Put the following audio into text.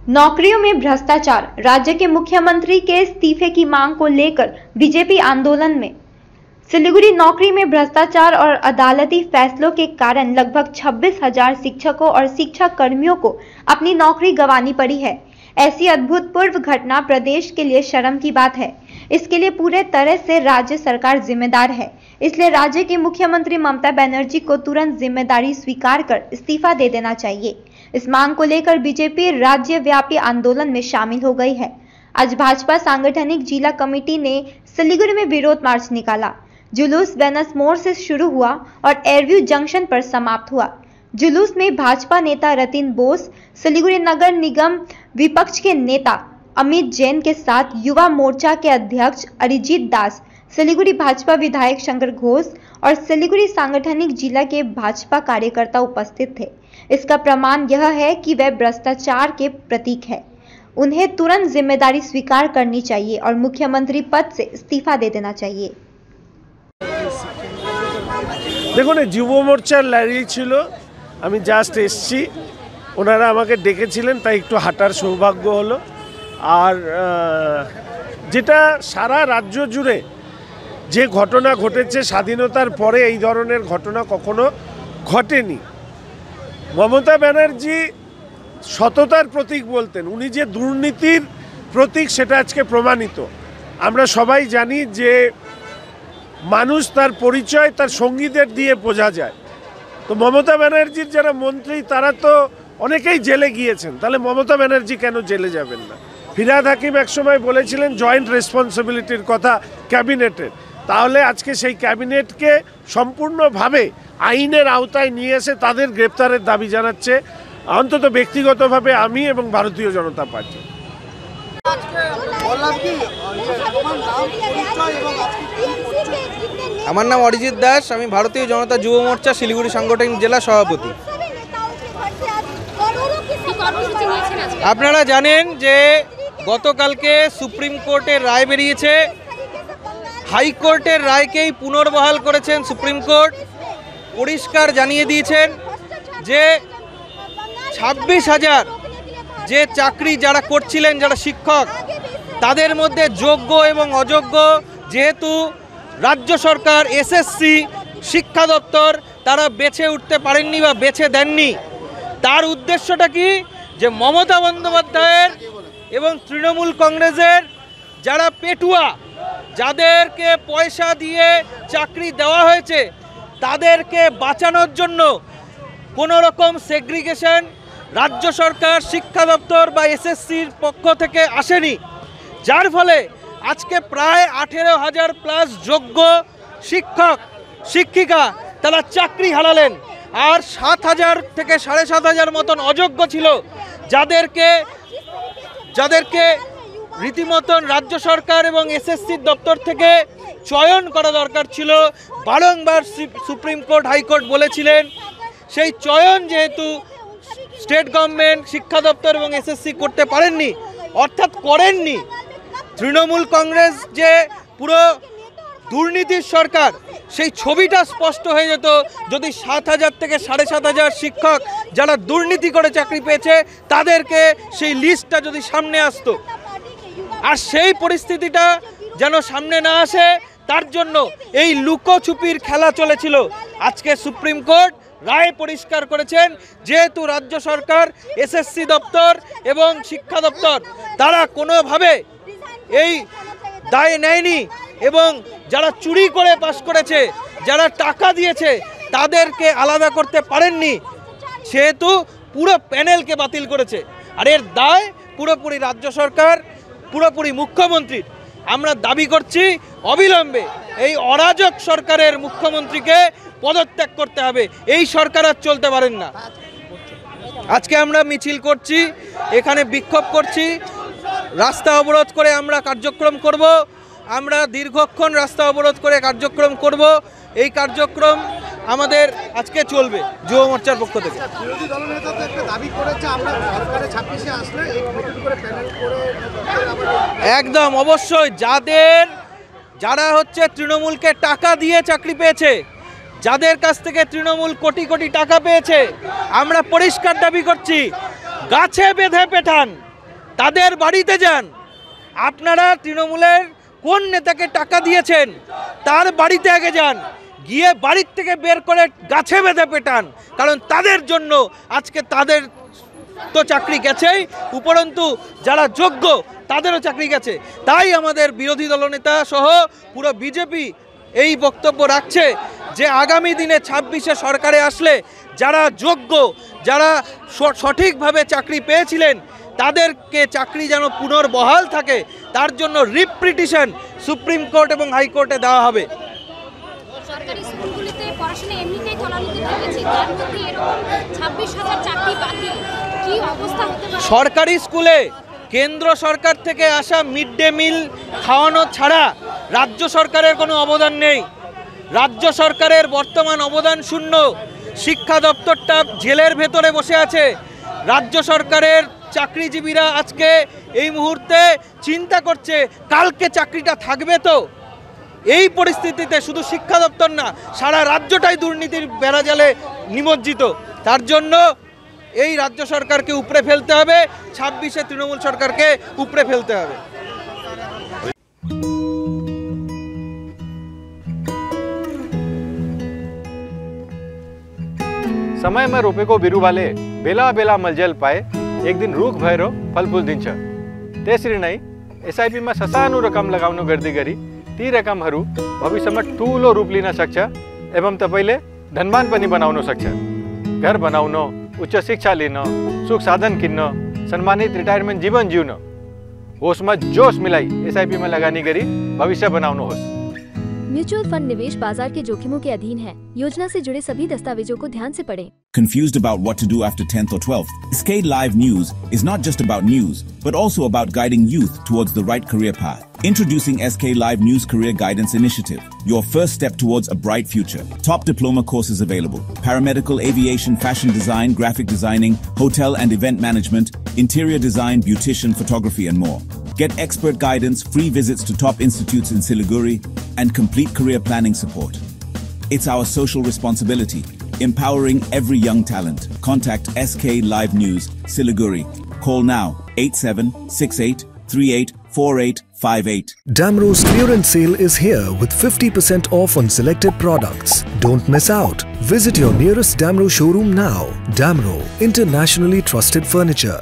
नौकरियों में भ्रष्टाचार, राज्य के मुख्यमंत्री के इस्तीफे की मांग को लेकर बीजेपी आंदोलन में। सिलीगुड़ी नौकरी में भ्रष्टाचार और अदालती फैसलों के कारण लगभग 26,000 शिक्षकों और शिक्षा कर्मियों को अपनी नौकरी गंवानी पड़ी है। ऐसी अभूतपूर्व घटना प्रदेश के लिए शर्म की बात है। इसके लिए पूरे तरह से राज्य सरकार जिम्मेदार है। इसलिए राज्य की मुख्यमंत्री ममता बनर्जी को तुरंत जिम्मेदारी स्वीकार कर इस्तीफा दे देना चाहिए। इस मांग को लेकर बीजेपी राज्यव्यापी आंदोलन में शामिल हो गई है। आज भाजपा सांगठनिक जिला कमेटी ने सिलीगुड़ी में विरोध मार्च निकाला। जुलूस वेनस मोड़ से शुरू हुआ और एयरव्यू जंक्शन पर समाप्त हुआ। जुलूस में भाजपा नेता रतिन बोस, सिलीगुड़ी नगर निगम विपक्ष के नेता अमित जैन के साथ युवा मोर्चा के अध्यक्ष अरिजीत दास, सिलीगुड़ी भाजपा विधायक शंकर घोष और सिलीगुड़ी सांगठनिक जिला के भाजपा कार्यकर्ता उपस्थित थे। इसका प्रमाण यह है कि वह भ्रष्टाचार के प्रतीक है। उन्हें तुरंत जिम्मेदारी स्वीकार करनी चाहिए और मुख्यमंत्री पद से इस्तीफा दे देना चाहिए। দেখুন, যুব মোর্চার র্যালি ছিল, আমি জাস্ট এসছি, ওনারা আমাকে ডেকেছিলেন, তাই একটু হাঁটার সৌভাগ্য হলো। আর যেটা সারা রাজ্য জুড়ে যে ঘটনা ঘটেছে, স্বাধীনতার পরে এই ধরনের ঘটনা কখনো ঘটেনি। মমতা ব্যানার্জি সততার প্রতীক বলতেন, উনি যে দুর্নীতির প্রতীক সেটা আজকে প্রমাণিত। আমরা সবাই জানি যে মানুষ তার পরিচয় তার সঙ্গীদের দিয়ে বোঝা যায়। তো মমতা ব্যানার্জির যারা মন্ত্রী তারা তো অনেকেই জেলে গিয়েছেন, তাহলে মমতা ব্যানার্জি কেন জেলে যাবেন না? ফিরহাদ হাকিম একসময় বলেছিলেন জয়েন্ট রেসপন্সিবিলিটির কথা ক্যাবিনেটের, তাহলে আজকে সেই ক্যাবিনেটকে সম্পূর্ণভাবে আইনের আওতায় নিয়ে এসে তাদের গ্রেপ্তারের দাবি জানাচ্ছে অন্তত ব্যক্তিগতভাবে আমি এবং ভারতীয় জনতা পার্টি। আমার নাম অরিজিৎ দাস, আমি ভারতীয় জনতা যুব মোর্চা শিলিগুড়ি সাংগঠনিক জেলা সভাপতি। আপনারা জানেন যে গতকালকে সুপ্রিম কোর্টের রায় বেরিয়েছে। হাইকোর্টের রায়কেই পুনর্বহাল করেছেন সুপ্রিম কোর্ট। পরিষ্কার জানিয়ে দিয়েছেন যে 26,000 যে চাকরি যারা করছিলেন, যারা শিক্ষক, তাদের মধ্যে যোগ্য এবং অযোগ্য, যেহেতু রাজ্য সরকার, এসএসসি, শিক্ষা দপ্তর তারা বেছে উঠতে পারেননি বা বেছে দেননি। তার উদ্দেশ্যটা কি? যে মমতা বন্দ্যোপাধ্যায়ের এবং তৃণমূল কংগ্রেসের যারা পেটুয়া, যাদেরকে পয়সা দিয়ে চাকরি দেওয়া হয়েছে, তাদেরকে বাঁচানোর জন্য কোনো রকম সেগ্রিগেশন রাজ্য সরকার, শিক্ষা দপ্তর বা এসএসসির পক্ষ থেকে আসেনি। যার ফলে আজকে প্রায় 18,000 প্লাস যোগ্য শিক্ষক শিক্ষিকা তারা চাকরি হারালেন। আর 7,000 থেকে 7,500 মতন অযোগ্য ছিল, যাদেরকে রীতিমতন রাজ্য সরকার এবং এসএসসির দপ্তর থেকে চয়ন করা দরকার ছিল। বারংবার সুপ্রিম কোর্ট, হাইকোর্ট বলেছিলেন, সেই চয়ন যেহেতু স্টেট গভর্নমেন্ট, শিক্ষা দপ্তর এবং এসএসসি করতে পারেননি, অর্থাৎ করেননি। তৃণমূল কংগ্রেস যে পুরো দুর্নীতির সরকার, সেই ছবিটা স্পষ্ট হয়ে যেত যদি 7,000 থেকে 7,500 শিক্ষক যারা দুর্নীতি করে চাকরি পেয়েছে তাদেরকে সেই লিস্টটা যদি সামনে আসতো। আর সেই পরিস্থিতিটা যেন সামনে না আসে, তার জন্য এই লুকোছুপির খেলা চলেছিল। আজকে সুপ্রিম কোর্ট রায় পরিষ্কার করেছেন, যেহেতু রাজ্য সরকার, এসএসসি দপ্তর এবং শিক্ষা দপ্তর তারা কোনোভাবে এই দায় নেয়নি এবং যারা চুরি করে পাস করেছে, যারা টাকা দিয়েছে, তাদেরকে আলাদা করতে পারেননি, সেহেতু পুরো প্যানেলকে বাতিল করেছে। আর এর দায় পুরোপুরি রাজ্য সরকার, পুরোপুরি মুখ্যমন্ত্রীর। আমরা দাবি করছি অবিলম্বে এই অরাজক সরকারের মুখ্যমন্ত্রীকে পদত্যাগ করতে হবে। এই সরকার আর চলতে পারেন না। আজকে আমরা মিছিল করছি, এখানে বিক্ষোভ করছি, রাস্তা অবরোধ করে আমরা কার্যক্রম করব। আমরা দীর্ঘক্ষণ রাস্তা অবরোধ করে কার্যক্রম করব। এই কার্যক্রম আমাদের আজকে চলবে যুব মোর্চার পক্ষ থেকে। একদম অবশ্যই, যারা হচ্ছে তৃণমূলকে টাকা দিয়ে চাকরি পেয়েছে, যাদের কাছ থেকে তৃণমূল কোটি কোটি টাকা পেয়েছে, আমরা পরিষ্কার দাবি করছি গাছে বেঁধে পেঠান, তাদের বাড়িতে যান। আপনারা তৃণমূলের কোন নেতাকে টাকা দিয়েছেন তার বাড়িতে আগে যান, গিয়ে বাড়ির থেকে বের করে গাছে বেঁধে পেটান, কারণ তাদের জন্য আজকে তাদের তো চাকরি গেছেই, উপরন্তু যারা যোগ্য তাদেরও চাকরি গেছে। তাই আমাদের বিরোধী দলনেতা সহ পুরো বিজেপি এই বক্তব্য রাখছে যে আগামী দিনে 26-এ সরকারে আসলে যারা যোগ্য, যারা সঠিকভাবে চাকরি পেয়েছিলেন তাদেরকে চাকরি যেন পুনর্বহাল থাকে, তার জন্য রিট পিটিশন সুপ্রিম কোর্ট এবং হাইকোর্টে দেওয়া হবে। সরকারি স্কুলগুলিতে পড়াশোনা এমনিতেই তলানিতে নেমেছে, তার মধ্যে এরকম 26,000 চাকরি বাতিল, কি অবস্থা হতে পারে? সরকারি স্কুলে কেন্দ্র সরকার থেকে আসা মিড ডে মিল খাওয়ানো ছাড়া রাজ্য সরকারের কোনো অবদান নেই। রাজ্য সরকারের বর্তমান অবদান শূন্য। শিক্ষা দপ্তরটা জেলের ভেতরে বসে আছে। রাজ্য সরকারের চাকরিজীবীরা আজকে এই মুহূর্তে চিন্তা করছে কালকে চাকরিটা থাকবে তো। এই পরিস্থিতিতে শুধু শিক্ষা দপ্তর না, সারা রাজ্যটাই দুর্নীতির বেড়াজালে নিমজ্জিত। তার জন্য এই রাজ্য সরকারকে উপড়ে ফেলতে হবে, 26-এ তৃণমূল সরকারকে উপড়ে ফেলতে হবে। समय में रोपे को बिरु वाले बेला बेला मलजल पाए एक दिन रूख भैरो फलफूल दिन छ तेसरी नहीं एसआईपी में ससानु रकम लगाउनु गर्दी गरी ती रकमहरू भविष्यमा ठूलो रूप लिन सक्छ एवं तपाईले धनवान पनि बनाउन सक्छ। घर बनाउन, उच्च शिक्षा लिन, सुख साधन किन्न, सम्मानित रिटायरमेन्ट जीवन जिउन, होसमा जोश मिलाई एसआईपी में लगानी गरी भविष्य बनाउनुहोस्। म्यूचुअल फंड निवेश बाजार के जोखिमों के अधीन है। योजना से जुड़े सभी दस्तावेजों को ध्यान से पढ़ें। Confused about what to do after 10th or 12th? SK Live News is not just about news, but also about guiding youth towards the right career path. Introducing SK Live News Career Guidance Initiative, your first step towards a bright future. Top diploma courses available: paramedical, aviation, fashion design, graphic designing, hotel and event management, interior design, beautician, photography and more. Get expert guidance, free visits to top institutes in Siliguri, and complete career planning support. It's our social responsibility, empowering every young talent. Contact SK Live News, Siliguri. Call now, 8768384858. Damro's clearance sale is here with 50% off on selected products. Don't miss out. Visit your nearest Damro showroom now. Damro, internationally trusted furniture.